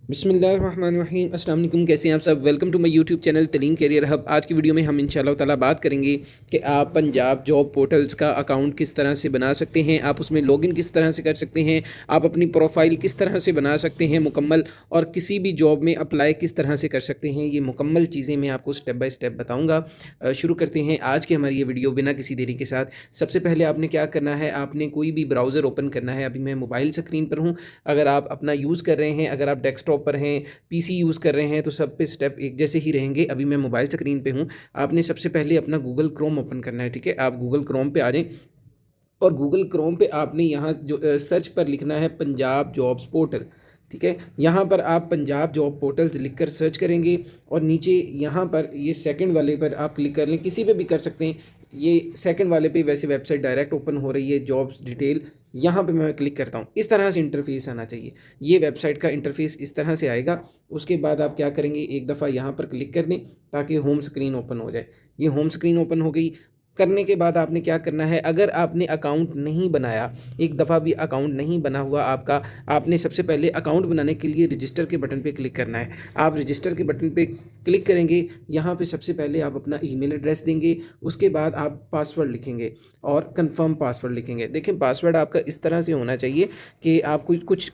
बिस्मिल्लाहिर्रहमानिर्रहीम। अस्सलाम वालेकुम। कैसे हैं आप सब? Welcome to my YouTube channel Taleem career hub. आज की वीडियो में हम इंशाल्लाह ताला बात करेंगे कि आप पंजाब जॉब पोर्टल्स का अकाउंट किस तरह से बना सकते हैं, आप उसमें लॉगिन किस तरह से कर सकते हैं, आप अपनी प्रोफाइल किस तरह से बना सकते हैं मुकम्मल, और किसी भी जॉब में अप्लाई किस तरह से कर सकते हैं। ये मुकम्मल चीज़ें मैं आपको स्टेप बाय स्टेप बताऊँगा। शुरू करते हैं आज की हमारी ये वीडियो बिना किसी देरी के साथ। सबसे पहले आपने क्या करना है, आपने कोई भी ब्राउज़र ओपन करना है। अभी मैं मोबाइल स्क्रीन पर हूँ। अगर आप अपना यूज़ कर रहे हैं, अगर आप डेस्कटॉप पर हैं, पीसी यूज़ कर रहे हैं, तो सब पे स्टेप एक जैसे ही रहेंगे। अभी मैं मोबाइल स्क्रीन पे हूँ। आपने सबसे पहले अपना गूगल क्रोम ओपन करना है, ठीक है। आप गूगल क्रोम पे आ जाएं और गूगल क्रोम पे आपने यहाँ जो सर्च पर लिखना है पंजाब जॉब्स पोर्टल, ठीक है। यहाँ पर आप पंजाब जॉब पोर्टल्स लिखकर सर्च करेंगे और नीचे यहाँ पर ये सेकंड वाले पर आप क्लिक कर लें, किसी पे भी कर सकते हैं। ये सेकंड वाले पे वैसे वेबसाइट डायरेक्ट ओपन हो रही है, जॉब्स डिटेल। यहाँ पे मैं क्लिक करता हूँ, इस तरह से इंटरफेस आना चाहिए। ये वेबसाइट का इंटरफेस इस तरह से आएगा। उसके बाद आप क्या करेंगे, एक दफ़ा यहाँ पर क्लिक कर दें ताकि होम स्क्रीन ओपन हो जाए। ये होम स्क्रीन ओपन हो गई। करने के बाद आपने क्या करना है, अगर आपने अकाउंट नहीं बनाया, एक दफ़ा भी अकाउंट नहीं बना हुआ आपका, आपने सबसे पहले अकाउंट बनाने के लिए रजिस्टर के बटन पे क्लिक करना है। आप रजिस्टर के बटन पे क्लिक करेंगे। यहाँ पे सबसे पहले आप अपना ईमेल एड्रेस देंगे, उसके बाद आप पासवर्ड लिखेंगे और कंफर्म पासवर्ड लिखेंगे। देखें, पासवर्ड आपका इस तरह से होना चाहिए कि आप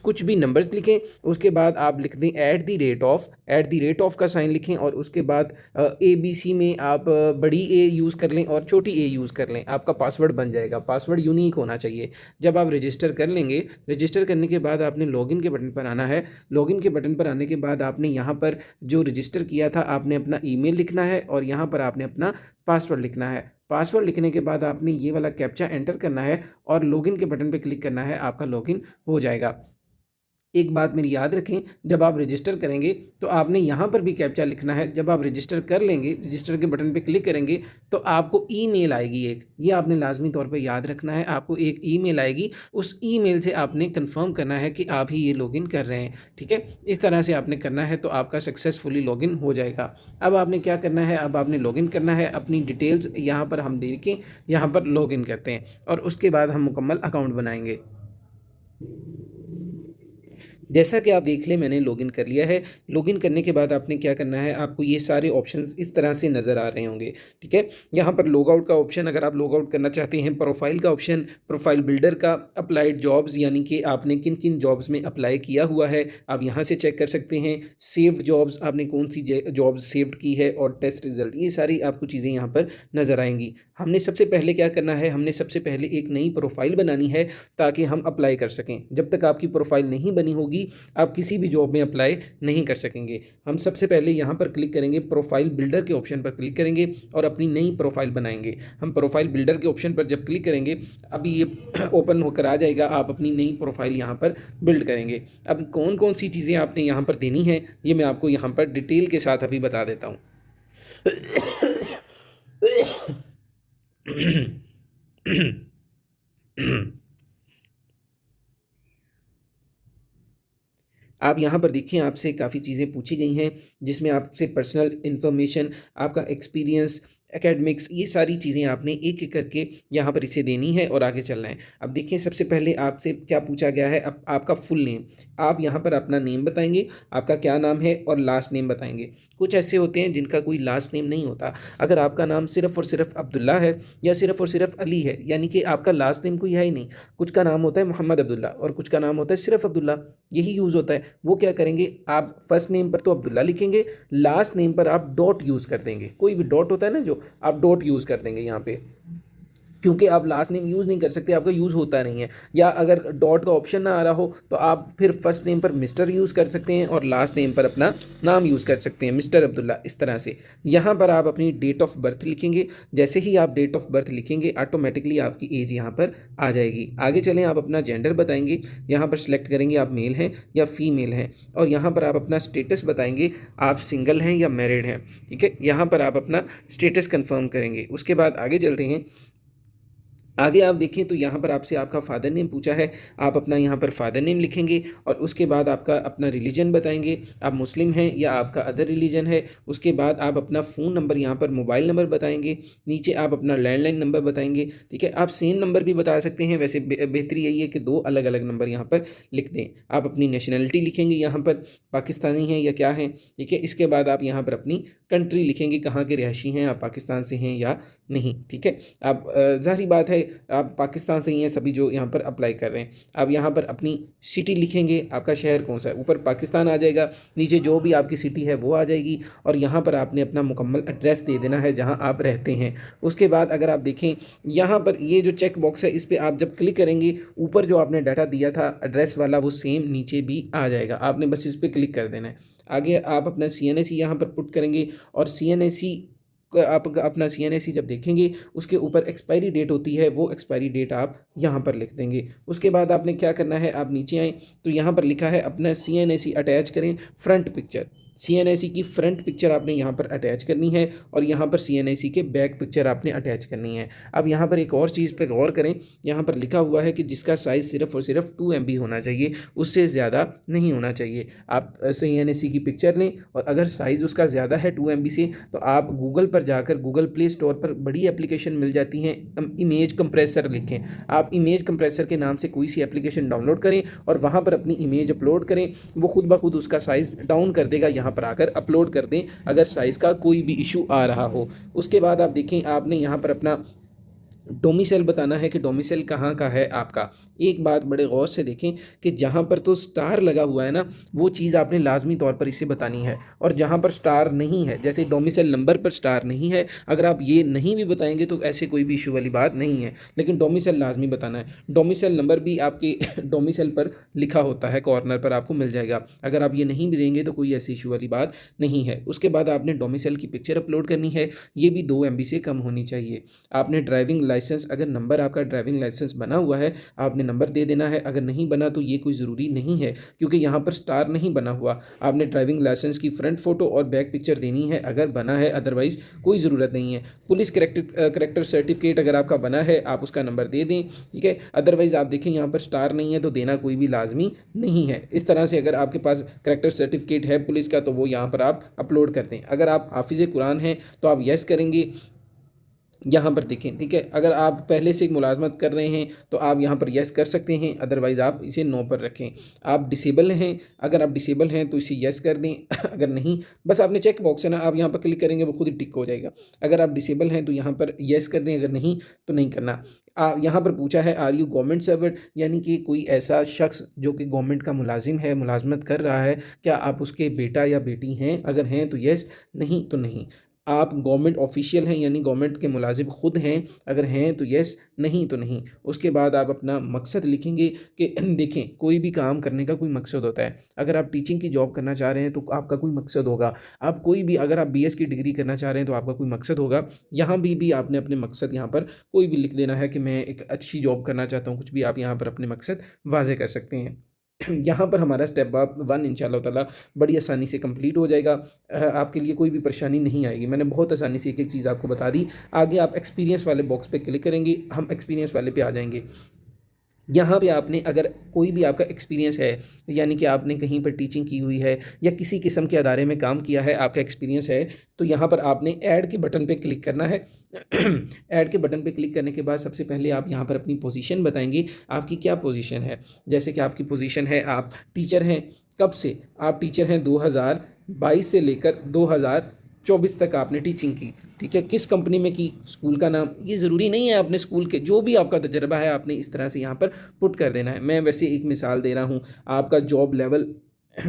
कुछ भी नंबर्स लिखें, उसके बाद आप लिख दें @ का साइन लिखें, और उसके बाद ABC में आप बड़ी ए यूज़ कर लें और छोटी ए यूज़ कर लें। आपका पासवर्ड बन जाएगा। पासवर्ड यूनिक होना चाहिए। जब आप रजिस्टर कर लेंगे, रजिस्टर करने के बाद आपने लॉगिन के बटन पर आना है। लॉगिन के बटन पर आने के बाद आपने यहाँ पर जो रजिस्टर किया था, आपने अपना ईमेल लिखना है और यहाँ पर आपने अपना पासवर्ड लिखना है। पासवर्ड लिखने के बाद आपने ये वाला कैप्चा एंटर करना है और लॉगिन के बटन पर क्लिक करना है। आपका लॉगिन हो जाएगा। एक बात मेरी याद रखें, जब आप रजिस्टर करेंगे तो आपने यहाँ पर भी कैप्चा लिखना है। जब आप रजिस्टर कर लेंगे, रजिस्टर के बटन पे क्लिक करेंगे, तो आपको ईमेल आएगी एक, ये आपने लाजमी तौर पे याद रखना है। आपको एक ईमेल आएगी, उस ईमेल से आपने कंफर्म करना है कि आप ही ये लॉगिन कर रहे हैं, ठीक है। इस तरह से आपने करना है तो आपका सक्सेसफुली लॉगिन हो जाएगा। अब आपने क्या करना है, अब आपने लॉगिन करना है। अपनी डिटेल्स यहाँ पर हम दे के यहाँ पर लॉगिन करते हैं और उसके बाद हम मुकम्मल अकाउंट बनाएंगे। जैसा कि आप देख लें, मैंने लॉगिन कर लिया है। लॉगिन करने के बाद आपने क्या करना है, आपको ये सारे ऑप्शंस इस तरह से नज़र आ रहे होंगे, ठीक है। यहाँ पर लॉग आउट का ऑप्शन, अगर आप लॉग आउट करना चाहते हैं। प्रोफाइल का ऑप्शन, प्रोफाइल बिल्डर का, अप्लाइड जॉब्स यानी कि आपने किन किन जॉब्स में अप्लाई किया हुआ है, आप यहाँ से चेक कर सकते हैं। सेव्ड जॉब्स, आपने कौन सी जॉब्स सेव्ड की है, और टेस्ट रिजल्ट, ये सारी आपको चीज़ें यहाँ पर नज़र आएंगी। हमने सबसे पहले क्या करना है, हमने सबसे पहले एक नई प्रोफाइल बनानी है ताकि हम अप्लाई कर सकें। जब तक आपकी प्रोफाइल नहीं बनी होगी, आप किसी भी जॉब में अप्लाई नहीं कर सकेंगे। हम सबसे पहले यहाँ पर क्लिक करेंगे, प्रोफाइल बिल्डर के ऑप्शन पर क्लिक करेंगे और अपनी नई प्रोफाइल बनाएंगे। हम प्रोफाइल बिल्डर के ऑप्शन पर जब क्लिक करेंगे, अभी ये ओपन होकर आ जाएगा। आप अपनी नई प्रोफाइल यहाँ पर बिल्ड करेंगे। अब कौन कौन सी चीज़ें आपने यहाँ पर देनी है, ये मैं आपको यहाँ पर डिटेल के साथ अभी बता देता हूँ। आप यहाँ पर देखिए, आपसे काफ़ी चीज़ें पूछी गई हैं जिसमें आपसे पर्सनल इन्फॉर्मेशन, आपका एक्सपीरियंस, एकेडमिक्स, ये सारी चीज़ें आपने एक एक करके यहाँ पर इसे देनी है और आगे चलना है। अब देखिए, सबसे पहले आपसे क्या पूछा गया है, अब आपका फुल नेम। आप यहाँ पर अपना नेम बताएंगे, आपका क्या नाम है, और लास्ट नेम बताएंगे। कुछ ऐसे होते हैं जिनका कोई लास्ट नेम नहीं होता। अगर आपका नाम सिर्फ़ और सिर्फ अब्दुल्ला है या सिर्फ़ और सिर्फ अली है, यानी कि आपका लास्ट नेम कोई है ही नहीं। कुछ का नाम होता है मोहम्मद अब्दुल्ला और कुछ का नाम होता है सिर्फ अब्दुल्ला, यही यूज़ होता है। वो क्या करेंगे, आप फर्स्ट नेम पर तो अब्दुल्ला लिखेंगे, लास्ट नेम पर आप डॉट यूज़ कर देंगे। कोई भी डॉट होता है ना, जो आप डॉट यूज़ कर देंगे यहाँ पे, क्योंकि आप लास्ट नेम यूज़ नहीं कर सकते, आपका यूज़ होता नहीं है। या अगर डॉट का ऑप्शन ना आ रहा हो तो आप फिर फर्स्ट नेम पर मिस्टर यूज़ कर सकते हैं और लास्ट नेम पर अपना नाम यूज़ कर सकते हैं, मिस्टर अब्दुल्ला, इस तरह से। यहाँ पर आप अपनी डेट ऑफ बर्थ लिखेंगे। जैसे ही आप डेट ऑफ बर्थ लिखेंगे, ऑटोमेटिकली आपकी एज यहाँ पर आ जाएगी। आगे चलें, आप अपना जेंडर बताएंगे। यहाँ पर सिलेक्ट करेंगे आप मेल हैं या फीमेल हैं, और यहाँ पर आप अपना स्टेटस बताएंगे, आप सिंगल हैं या मैरिड हैं, ठीक है। यहाँ पर आप अपना स्टेटस कन्फर्म करेंगे। उसके बाद आगे चलते हैं। आगे आप देखें तो यहाँ पर आपसे आपका फ़ादर नेम पूछा है, आप अपना यहाँ पर फ़ादर नेम लिखेंगे और उसके बाद आपका अपना रिलीजन बताएंगे, आप मुस्लिम हैं या आपका अदर रिलीजन है। उसके बाद आप अपना फ़ोन नंबर यहाँ पर मोबाइल नंबर बताएंगे, नीचे आप अपना लैंडलाइन नंबर बताएंगे। ठीक है, आप सेम नंबर भी बता सकते हैं, वैसे बेहतरी यही है कि दो अलग अलग नंबर यहाँ पर लिख दें। आप अपनी नेशनैलिटी लिखेंगे यहाँ पर, पाकिस्तानी हैं या क्या हैं। ठीक है, इसके बाद आप यहाँ पर अपनी कंट्री लिखेंगे, कहाँ के रिहायशी हैं, आप पाकिस्तान से हैं या नहीं। ठीक है, आप ज़ाहिर बात है आप पाकिस्तान से ही हैं सभी जो यहाँ पर अप्लाई कर रहे हैं। आप यहाँ पर अपनी सिटी लिखेंगे, आपका शहर कौन सा है, ऊपर पाकिस्तान आ जाएगा, नीचे जो भी आपकी सिटी है वो आ जाएगी और यहाँ पर आपने अपना मुकम्मल एड्रेस दे देना है जहाँ आप रहते हैं। उसके बाद अगर आप देखें यहाँ पर ये जो चेक बॉक्स है इस पर आप जब क्लिक करेंगे, ऊपर जो आपने डाटा दिया था एड्रेस वाला वो सेम नीचे भी आ जाएगा, आपने बस इस पर क्लिक कर देना है। आगे आप अपना CNAC यहाँ पर पुट करेंगे और CNAC आप अपना CNAC जब देखेंगे उसके ऊपर एक्सपायरी डेट होती है, वो एक्सपायरी डेट आप यहाँ पर लिख देंगे। उसके बाद आपने क्या करना है, आप नीचे आएँ तो यहाँ पर लिखा है अपना CNAC अटैच करें फ्रंट पिक्चर। CNAC की फ्रंट पिक्चर आपने यहाँ पर अटैच करनी है और यहाँ पर CNAC के बैक पिक्चर आपने अटैच करनी है। अब यहाँ पर एक और चीज़ पे गौर करें, यहाँ पर लिखा हुआ है कि जिसका साइज़ सिर्फ और सिर्फ 2 MB होना चाहिए, उससे ज़्यादा नहीं होना चाहिए। आप CNAC की पिक्चर लें और अगर साइज़ उसका ज़्यादा है 2 MB से तो आप गूगल पर जाकर गूगल प्ले स्टोर पर बड़ी एप्लीकेशन मिल जाती हैं, इमेज कंप्रेसर लिखें। आप इमेज कंप्रेसर के नाम से कोई सी एप्लीकेशन डाउनलोड करें और वहाँ पर अपनी इमेज अपलोड करें, वो खुद ब खुद उसका साइज़ डाउन कर देगा। यहाँ पर आकर अपलोड कर दें अगर साइज़ का कोई भी इशू आ रहा हो। उसके बाद आप देखें आपने यहाँ पर अपना डोमिसाइल बताना है कि डोमिसाइल कहाँ का है आपका। एक बात बड़े गौर से देखें कि जहाँ पर तो स्टार लगा हुआ है ना, वो चीज़ आपने लाजमी तौर पर इसे बतानी है, और जहाँ पर स्टार नहीं है, जैसे डोमिसाइल नंबर पर स्टार नहीं है, अगर आप ये नहीं भी बताएंगे तो ऐसे कोई भी इशू वाली बात नहीं है, लेकिन डोमिसाइल लाजमी बताना है। डोमिसाइल नंबर भी आपके डोमिसाइल पर लिखा होता है, कॉर्नर पर आपको मिल जाएगा। अगर आप ये नहीं भी देंगे तो कोई ऐसी इशू वाली बात नहीं है। उसके बाद आपने डोमिसाइल की पिक्चर अपलोड करनी है, ये भी 2 MB से कम होनी चाहिए। आपने ड्राइविंग लाइसेंस, अगर नंबर आपका ड्राइविंग लाइसेंस बना हुआ है आपने नंबर दे देना है, अगर नहीं बना तो ये कोई ज़रूरी नहीं है क्योंकि यहाँ पर स्टार नहीं बना हुआ। आपने ड्राइविंग लाइसेंस की फ्रंट फ़ोटो और बैक पिक्चर देनी है अगर बना है, अदरवाइज़ कोई ज़रूरत नहीं है। पुलिस करेक्टर सर्टिफिकेट अगर आपका बना है आप उसका नंबर दे दें, ठीक है। अदरवाइज़ आप देखें यहाँ पर स्टार नहीं है तो देना कोई भी लाजमी नहीं है। इस तरह से अगर आपके पास करेक्टर सर्टिफिकेट है पुलिस का तो वो यहाँ पर आप अपलोड कर दें। अगर आप हाफिज़ कुरान हैं तो आप यस करेंगे, यहाँ पर देखें, ठीक है। अगर आप पहले से मुलाजमत कर रहे हैं तो आप यहाँ पर यस कर सकते हैं, अदरवाइज़ आप इसे नो पर रखें। आप डिसेबल हैं, अगर आप डिसेबल हैं तो इसे यस कर दें, अगर नहीं बस आपने चेक बॉक्स है ना, आप यहाँ पर क्लिक करेंगे वो खुद ही टिक हो जाएगा। अगर आप डिसेबल हैं तो यहाँ पर यस कर दें, अगर नहीं तो नहीं करना। यहाँ पर पूछा है आर यू गवर्नमेंट सर्वेंट, यानी कि कोई ऐसा शख्स जो कि गवर्नमेंट का मुलाजिम है, मुलाजमत कर रहा है, क्या आप उसके बेटा या बेटी हैं, अगर हैं तो यस, नहीं तो नहीं। आप गवर्नमेंट ऑफिशियल हैं यानी गवर्नमेंट के मुलाजिम खुद हैं, अगर हैं तो यस, नहीं तो नहीं। उसके बाद आप अपना मकसद लिखेंगे कि देखें कोई भी काम करने का कोई मकसद होता है। अगर आप टीचिंग की जॉब करना चाह रहे हैं तो आपका कोई मकसद होगा, आप कोई भी अगर आप BS की डिग्री करना चाह रहे हैं तो आपका कोई मकसद होगा। यहाँ भी आपने अपने मकसद यहाँ पर कोई भी लिख देना है कि मैं एक अच्छी जॉब करना चाहता हूँ, कुछ भी आप यहाँ पर अपने मकसद वाजे कर सकते हैं। यहाँ पर हमारा स्टेप 1 इंशाल्लाह ताला बड़ी आसानी से कंप्लीट हो जाएगा, आपके लिए कोई भी परेशानी नहीं आएगी। मैंने बहुत आसानी से एक एक चीज़ आपको बता दी। आगे आप एक्सपीरियंस वाले बॉक्स पे क्लिक करेंगे, हम एक्सपीरियंस वाले पे आ जाएंगे। यहाँ पे आपने अगर कोई भी आपका एक्सपीरियंस है, यानी कि आपने कहीं पर टीचिंग की हुई है या किसी किस्म के अदारे में काम किया है, आपका एक्सपीरियंस है, तो यहाँ पर आपने ऐड के बटन पे क्लिक करना है। ऐड के बटन पे क्लिक करने के बाद सबसे पहले आप यहाँ पर अपनी पोजीशन बताएंगे, आपकी क्या पोजीशन है। जैसे कि आपकी पोजीशन है आप टीचर हैं, कब से आप टीचर हैं, 2022 से लेकर 2024 तक आपने टीचिंग की, ठीक है। किस कंपनी में की, स्कूल का नाम, ये ज़रूरी नहीं है अपने स्कूल के, जो भी आपका तजर्बा है आपने इस तरह से यहाँ पर पुट कर देना है। मैं वैसे एक मिसाल दे रहा हूँ, आपका जॉब लेवल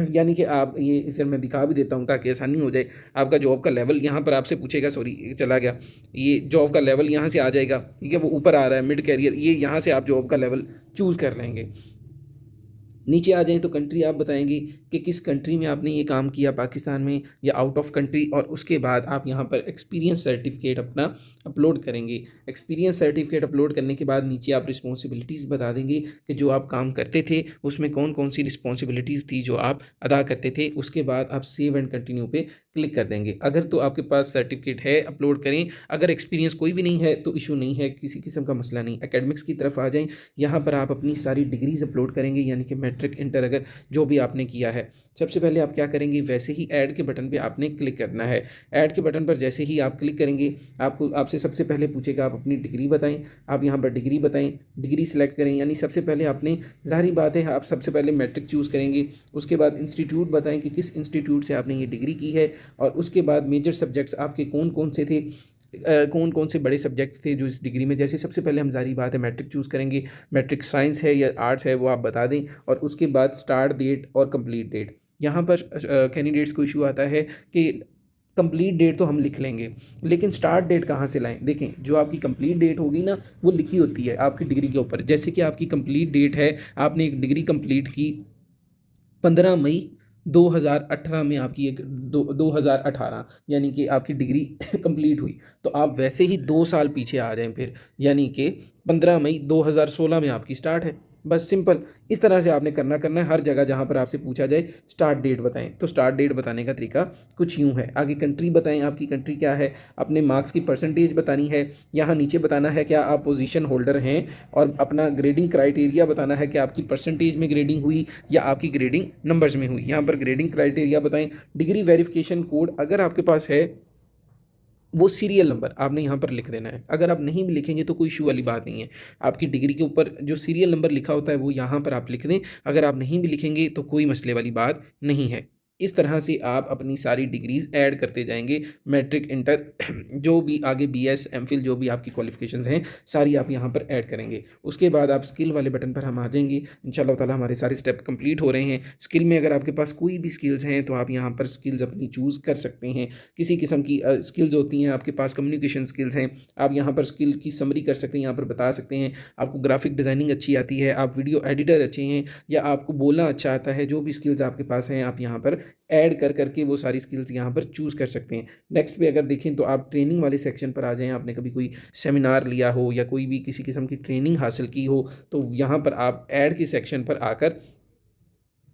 यानी कि आप ये इसे मैं दिखा भी देता हूँ ताकि आसानी हो जाए। आपका जॉब का लेवल यहाँ पर आपसे पूछेगा, सॉरी चला गया, ये जॉब का लेवल यहाँ से आ जाएगा, ठीक है, वो ऊपर आ रहा है मिड कैरियर, ये यहाँ से आप जॉब का लेवल चूज़ कर लेंगे। नीचे आ जाएँ तो कंट्री आप बताएँगे कि किस कंट्री में आपने ये काम किया, पाकिस्तान में या आउट ऑफ कंट्री, और उसके बाद आप यहाँ पर एक्सपीरियंस सर्टिफिकेट अपना अपलोड करेंगे। एक्सपीरियंस सर्टिफिकेट अपलोड करने के बाद नीचे आप रिस्पॉन्सिबिलिटीज़ बता देंगे कि जो आप काम करते थे उसमें कौन-कौन सी रिस्पॉन्सिबिलिटीज़ थी जो आप अदा करते थे। उसके बाद आप सेव एंड कंटिन्यू पे क्लिक कर देंगे। अगर तो आपके पास सर्टिफिकेट है अपलोड करें, अगर एक्सपीरियंस कोई भी नहीं है तो इश्यू नहीं है, किसी किस्म का मसला नहीं। एकेडमिक्स की तरफ आ जाएँ, यहाँ पर आप अपनी सारी डिग्रीज़ अपलोड करेंगे, यानी कि मैट्रिक, इंटर, अगर जो भी आपने किया है। सबसे पहले आप क्या करेंगे, वैसे ही ऐड के बटन पे आपने क्लिक करना है। ऐड के बटन पर जैसे ही आप क्लिक करेंगे, आपसे सबसे पहले पूछेगा आप अपनी डिग्री बताएं। आप यहाँ पर डिग्री बताएं, डिग्री सेलेक्ट करें, यानी सबसे पहले आपने, ज़ाहिर बात है आप सबसे पहले मैट्रिक चूज़ करेंगे। उसके बाद इंस्टीट्यूट बताएं कि किस इंस्टीट्यूट से आपने ये डिग्री की है, और उसके बाद मेजर सब्जेक्ट्स आपके कौन कौन से थे, कौन कौन से बड़े सब्जेक्ट्स थे जो इस डिग्री में। जैसे सबसे पहले हम, ज़ाहिर बात है, मैट्रिक चूज़ करेंगे, मैट्रिक साइंस है या आर्ट्स है वो आप बता दें, और उसके बाद स्टार्ट डेट और कंप्लीट डेट। यहाँ पर कैंडिडेट्स को इशू आता है कि कंप्लीट डेट तो हम लिख लेंगे, लेकिन स्टार्ट डेट कहाँ से लाएं। देखें, जो आपकी कंप्लीट डेट होगी ना, वो लिखी होती है आपकी डिग्री के ऊपर। जैसे कि आपकी कंप्लीट डेट है, आपने एक डिग्री कंप्लीट की 15 मई 2018 में, आपकी एक 2018, यानी कि आपकी डिग्री कंप्लीट हुई। तो आप वैसे ही 2 साल पीछे आ जाएं फिर, यानी कि 15 मई 2016 में आपकी स्टार्ट है। बस सिंपल इस तरह से आपने करना है। हर जगह जहाँ पर आपसे पूछा जाए स्टार्ट डेट बताएं, तो स्टार्ट डेट बताने का तरीका कुछ यूँ है। आगे कंट्री बताएं, आपकी कंट्री क्या है, अपने मार्क्स की परसेंटेज बतानी है। यहाँ नीचे बताना है क्या आप पोजीशन होल्डर हैं, और अपना ग्रेडिंग क्राइटेरिया बताना है कि आपकी परसेंटेज में ग्रेडिंग हुई या आपकी ग्रेडिंग नंबर्स में हुई। यहाँ पर ग्रेडिंग क्राइटेरिया बताएं। डिग्री वेरिफिकेशन कोड अगर आपके पास है, वो सीरियल नंबर आपने यहाँ पर लिख देना है। अगर आप नहीं भी लिखेंगे तो कोई इशू वाली बात नहीं है। आपकी डिग्री के ऊपर जो सीरियल नंबर लिखा होता है वो यहाँ पर आप लिख दें। अगर आप नहीं भी लिखेंगे तो कोई मसले वाली बात नहीं है। इस तरह से आप अपनी सारी डिग्रीज़ ऐड करते जाएंगे, मैट्रिक, इंटर, जो भी आगे बीएस, एमफिल, जो भी आपकी क्वालिफिकेशंस हैं सारी आप यहाँ पर ऐड करेंगे। उसके बाद आप स्किल वाले बटन पर हम आ जाएंगे। इंशाल्लाह ताला हमारे सारे स्टेप कंप्लीट हो रहे हैं। स्किल में अगर आपके पास कोई भी स्किल्स हैं तो आप यहाँ पर स्किल्स अपनी चूज़ कर सकते हैं। किसी किस्म की स्किल्स होती हैं, आपके पास कम्युनिकेशन स्किल्स हैं, आप यहाँ पर स्किल की समरी कर सकते हैं, यहाँ पर बता सकते हैं। आपको ग्राफिक डिज़ाइनिंग अच्छी आती है, आप वीडियो एडिटर अच्छे हैं, या आपको बोलना अच्छा आता है, जो भी स्किल्स आपके पास हैं आप यहाँ पर ऐड कर करके वो सारी स्किल्स यहाँ पर चूज़ कर सकते हैं। नेक्स्ट पे अगर देखें तो आप ट्रेनिंग वाले सेक्शन पर आ जाएँ। आपने कभी कोई सेमिनार लिया हो या कोई भी किसी किस्म की ट्रेनिंग हासिल की हो, तो यहाँ पर आप ऐड के सेक्शन पर आकर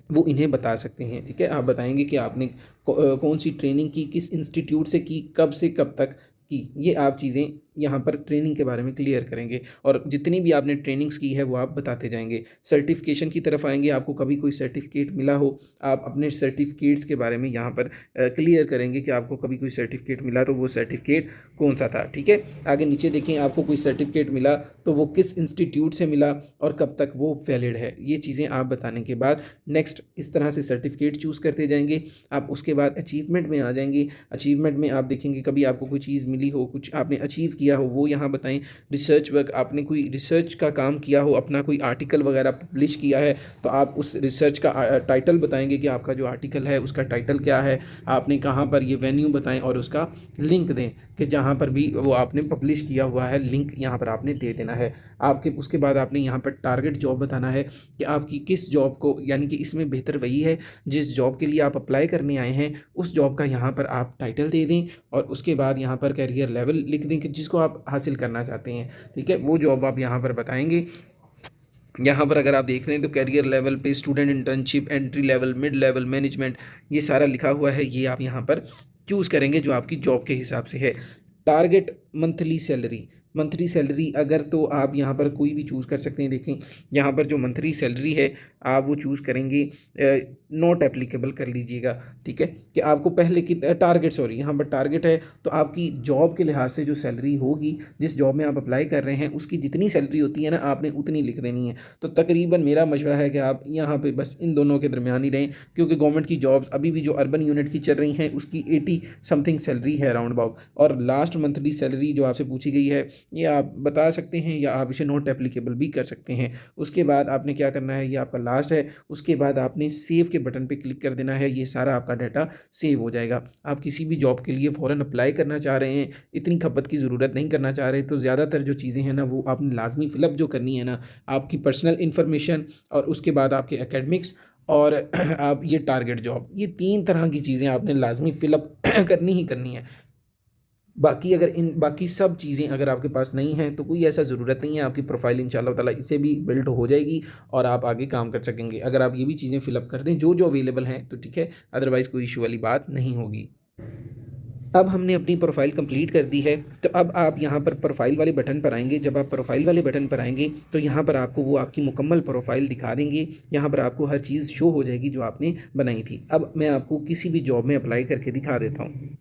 वो इन्हें बता सकते हैं। ठीक है, आप बताएंगे कि आपने कौन सी ट्रेनिंग की, किस इंस्टीट्यूट से की, कब से कब तक की। ये आप चीज़ें यहाँ पर ट्रेनिंग के बारे में क्लियर करेंगे, और जितनी भी आपने ट्रेनिंग्स की है वो आप बताते जाएंगे। सर्टिफिकेशन की तरफ आएंगे, आपको कभी कोई सर्टिफिकेट मिला हो, आप अपने सर्टिफिकेट्स के बारे में यहाँ पर क्लियर करेंगे कि आपको कभी कोई सर्टिफिकेट मिला तो वो सर्टिफिकेट कौन सा था। ठीक है, आगे नीचे देखें, आपको कोई सर्टिफिकेट मिला तो वो किस इंस्टीट्यूट से मिला और कब तक वो वैलिड है। ये चीज़ें आप बताने के बाद नेक्स्ट इस तरह से सर्टिफिकेट चूज़ करते जाएंगे आप। उसके बाद अचीवमेंट में आ जाएंगे। अचीवमेंट में आप देखेंगे कभी आपको कोई चीज़ मिली हो, कुछ आपने अचीव किया हो, वो यहाँ बताएं। रिसर्च वर्क, आपने कोई रिसर्च का काम किया हो, अपना कोई आर्टिकल वगैरह पब्लिश किया है, तो आप उस रिसर्च का टाइटल बताएंगे कि आपका जो आर्टिकल है उसका टाइटल क्या है, आपने कहाँ पर, ये वेन्यू बताएं, और उसका लिंक दें कि जहाँ पर भी वो आपने पब्लिश किया हुआ है लिंक यहाँ पर आपने दे देना है। आपके उसके बाद आपने यहाँ पर टारगेट जॉब बताना है कि आपकी किस जॉब को, यानी कि इसमें बेहतर वही है जिस जॉब के लिए आप अप्लाई करने आए हैं उस जॉब का यहाँ पर आप टाइटल दे दें, और उसके बाद यहाँ पर कैरियर लेवल लिख दें कि जिसको आप हासिल करना चाहते हैं। ठीक है, वो जॉब आप यहाँ पर बताएंगे। यहाँ पर अगर आप देख रहे हैं तो कैरियर लेवल पे student internship, entry level, mid level, management, ये सारा लिखा हुआ है। ये आप यहाँ पर चूज़ करेंगे जो आपकी जॉब के हिसाब से है। Target monthly salary, monthly salary अगर तो आप यहाँ पर कोई भी चूज़ कर सकते हैं। देखें, यहाँ पर जो मंथली सैलरी है आप वो चूज़ करेंगे, नॉट एप्लीकेबल कर लीजिएगा। ठीक है, कि आपको पहले की टारगेट, सॉरी यहाँ पर टारगेट है तो आपकी जॉब के लिहाज से जो सैलरी होगी, जिस जॉब में आप अप्लाई कर रहे हैं उसकी जितनी सैलरी होती है ना, आपने उतनी लिख देनी है। तो तकरीबन मेरा मशवरा है कि आप यहाँ पे बस इन दोनों के दरमियान ही रहें, क्योंकि गवर्नमेंट की जॉब्स अभी भी जो अर्बन यूनिट की चल रही हैं उसकी 80 समथिंग सैलरी है अराउंड अबाउट, और लास्ट मंथली सैलरी सैलरी जो आपसे पूछी गई है ये आप बता सकते हैं या आप इसे नॉट एप्लीकेबल भी कर सकते हैं। उसके बाद आपने क्या करना है, ये आपका लास्ट है, उसके बाद आपने सेव के बटन पे क्लिक कर देना है। ये सारा आपका डाटा सेव हो जाएगा। आप किसी भी जॉब के लिए फ़ौरन अप्लाई करना चाह रहे हैं, इतनी खपत की ज़रूरत नहीं करना चाह रहे, तो ज़्यादातर जो चीज़ें हैं ना वो आपने लाजमी फ़िलअप जो करनी है ना, आपकी पर्सनल इन्फॉर्मेशन और उसके बाद आपके एकेडमिक्स और आप ये टारगेट जॉब, ये 3 तरह की चीज़ें आपने लाज़मी फ़िलअप करनी ही करनी है। बाकी अगर इन बाकी सब चीज़ें अगर आपके पास नहीं हैं तो कोई ऐसा ज़रूरत नहीं है, आपकी प्रोफ़ाइल इंशाल्लाह ताला इससे भी बिल्ड हो जाएगी और आप आगे काम कर सकेंगे। अगर आप ये भी चीज़ें फ़िलअप कर दें जो अवेलेबल हैं तो ठीक है, अदरवाइज़ कोई इश्यू वाली बात नहीं होगी। अब हमने अपनी प्रोफ़ाइल कंप्लीट कर दी है, तो अब आप यहाँ पर प्रोफ़ाइल वाले बटन पर आएँगे। जब आप प्रोफ़ाइल वाले बटन पर आएँगे तो यहाँ पर आपको वो आपकी मुकम्मल प्रोफ़ाइल दिखा देंगे। यहाँ पर आपको हर चीज़ शो हो जाएगी जो आपने बनाई थी। अब मैं आपको किसी भी जॉब में अप्लाई करके दिखा देता हूँ।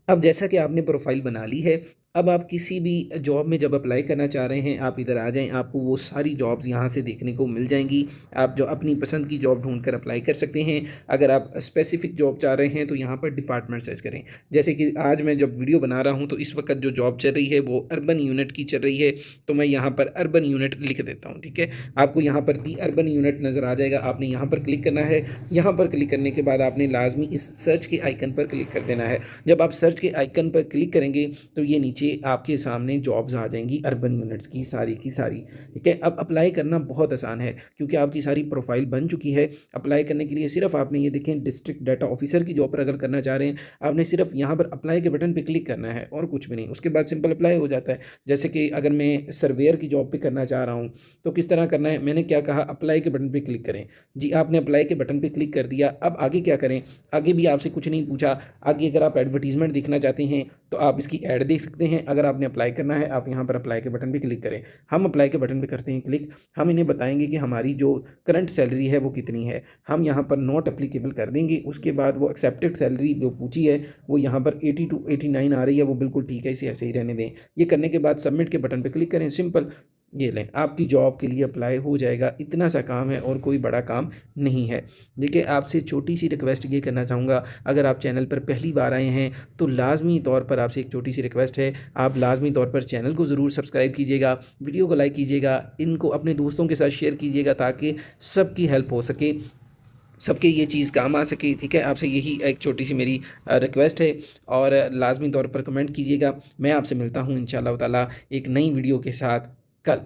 अब जैसा कि आपने प्रोफ़ाइल बना ली है, अब आप किसी भी जॉब में जब अप्लाई करना चाह रहे हैं, आप इधर आ जाएँ, आपको वो सारी जॉब्स यहाँ से देखने को मिल जाएँगी। आप जो अपनी पसंद की जॉब ढूँढ कर अप्लाई कर सकते हैं। अगर आप स्पेसिफ़िक जॉब चाह रहे हैं, तो यहाँ पर डिपार्टमेंट सर्च करें। जैसे कि आज मैं जब वीडियो बना रहा हूँ, तो इस वक़्त जो जॉब चल रही है, वो अर्बन यूनिट की चल रही है, तो मैं यहाँ पर अर्बन यूनिट लिख देता हूँ, ठीक है? आपको यहाँ पर दी अर्बन यूनिट नज़र आ जाएगा, आपने यहाँ पर क्लिक करना है। यहाँ पर क्लिक करने के बाद आपने लाज़मी इस सर्च के आइकन पर क्लिक कर देना है। जब आप सर्च के आइकन पर क्लिक करेंगे, तो ये नीचे आपके सामने जॉब्स आ जाएंगी अर्बन यूनिट्स की सारी, ठीक है। अब अप्लाई करना बहुत आसान है क्योंकि आपकी सारी प्रोफाइल बन चुकी है। अप्लाई करने के लिए सिर्फ आपने ये देखें डिस्ट्रिक्ट डाटा ऑफिसर की जॉब पर अगर करना चाह रहे हैं, आपने सिर्फ यहाँ पर अप्लाई के बटन पर क्लिक करना है और कुछ भी नहीं, उसके बाद सिंपल अप्लाई हो जाता है। जैसे कि अगर मैं सर्वेयर की जॉब पर करना चाह रहा हूँ तो किस तरह करना है, मैंने क्या कहा, अप्लाई के बटन पर क्लिक करें। जी, आपने अप्लाई के बटन पर क्लिक कर दिया। अब आगे क्या करें, आगे भी आपसे कुछ नहीं पूछा। आगे अगर आप एडवर्टीजमेंट देखना चाहते हैं तो आप इसकी ऐड देख सकते हैं। अगर आपने अप्लाई करना है, आप यहाँ पर अप्लाई के बटन पे क्लिक करें। हम अप्लाई के बटन पे करते हैं क्लिक। हम इन्हें बताएंगे कि हमारी जो करंट सैलरी है वो कितनी है। हम यहाँ पर नॉट एप्लीकेबल कर देंगे। उसके बाद वो एक्सेप्टेड सैलरी जो पूछी है वो यहाँ पर 80 टू 89 आ रही है, वो बिल्कुल ठीक है, इसे ऐसे ही रहने दें। ये करने के बाद सबमिट के बटन पर क्लिक करें। सिंपल, ये लें, आपकी जॉब के लिए अप्लाई हो जाएगा। इतना सा काम है और कोई बड़ा काम नहीं है। देखिए, आपसे छोटी सी रिक्वेस्ट ये करना चाहूँगा, अगर आप चैनल पर पहली बार आए हैं तो लाजमी तौर पर आपसे एक छोटी सी रिक्वेस्ट है, आप लाजमी तौर पर चैनल को ज़रूर सब्सक्राइब कीजिएगा, वीडियो को लाइक कीजिएगा, इनको अपने दोस्तों के साथ शेयर कीजिएगा ताकि सबकी हेल्प हो सके, सबके ये चीज़ काम आ सके, ठीक है। आपसे यही एक छोटी सी मेरी रिक्वेस्ट है और लाजमी तौर पर कमेंट कीजिएगा। मैं आपसे मिलता हूँ इंशाअल्लाह ताला एक नई वीडियो के साथ कल।